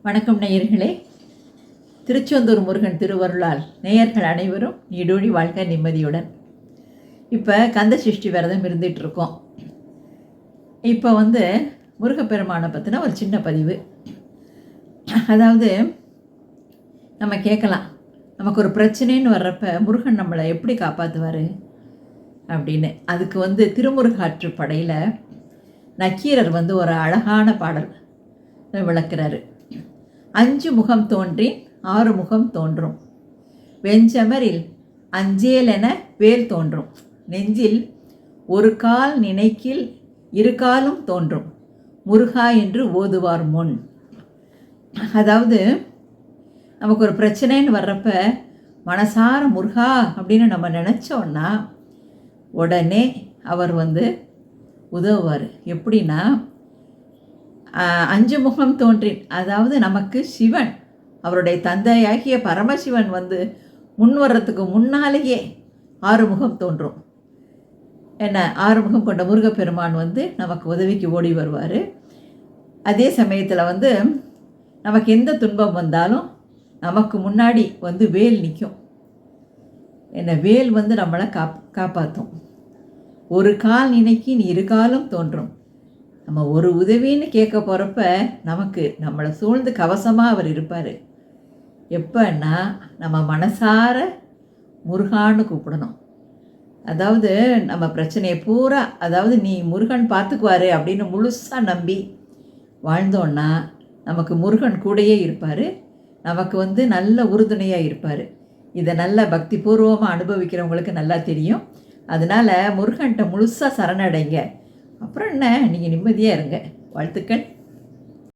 வணக்கம் நேயர்களே. திருச்செந்தூர் முருகன் திருவருளால் நேயர்கள் அனைவரும் நீடூழி வாழ்க்கை நிம்மதியுடன். இப்போ கந்த சஷ்டி விரதம் இருந்துகிட்ருக்கோம். இப்போ முருகப்பெருமானை பற்றின ஒரு சின்ன பதிவு. அதாவது நம்ம கேட்கலாம், நமக்கு ஒரு பிரச்சனைன்னு வர்றப்ப முருகன் நம்மளை எப்படி காப்பாற்றுவார் அப்படின்னு. அதுக்கு திருமுருகாற்றுப்படையில் நக்கீரர் ஒரு அழகான பாடல் விளக்குறாரு. 5 முகம் தோன்றி 6 முகம் தோன்றும், வெஞ்சமரில் அஞ்சேலென வேல் தோன்றும், நெஞ்சில் ஒரு கால் நினைக்கில் இரு காலும் தோன்றும், முருகா என்று ஓதுவார் முன். அதாவது நமக்கு ஒரு பிரச்சனைன்னு வர்றப்ப மனசார முருகா அப்படின்னு நம்ம நினச்சோன்னா உடனே அவர் உதவுவார். எப்படின்னா, 5 முகம் தோன்றின், அதாவது நமக்கு சிவன், அவருடைய தந்தையாகிய பரமசிவன் முன் வர்றதுக்கு முன்னாலேயே 6 முகம் தோன்றும். என்ன, 6 முகம் கொண்ட முருகப்பெருமான் நமக்கு உதவிக்கு ஓடி வருவார். அதே சமயத்தில் நமக்கு எந்த துன்பம் வந்தாலும் நமக்கு முன்னாடி வேல் நிற்கும். என்ன, வேல் நம்மளை காப்பாற்றும். ஒரு கால் நினைக்கின் இரு காலும் தோன்றும். நம்ம ஒரு உதவின்னு கேட்க போகிறப்ப நமக்கு நம்மளை சூழ்ந்து கவசமாக அவர் இருப்பார். எப்போன்னா, நம்ம மனசார முருகான்னு கூப்பிடணும். அதாவது நம்ம பிரச்சனையை பூரா, அதாவது நீ முருகன் பார்த்துக்குவார் அப்படின்னு முழுசாக நம்பி வாழ்ந்தோன்னா நமக்கு முருகன் கூடையே இருப்பார். நமக்கு நல்ல உறுதுணையாக இருப்பார். இதை நல்ல பக்தி பூர்வமாக அனுபவிக்கிறவங்களுக்கு நல்லா தெரியும். அதனால் முருகன்கிட்ட முழுசாக சரணடைங்க. அப்புறம் என்ன, நீங்கள் நிம்மதியாக இருங்க. வாழ்த்துக்கள்.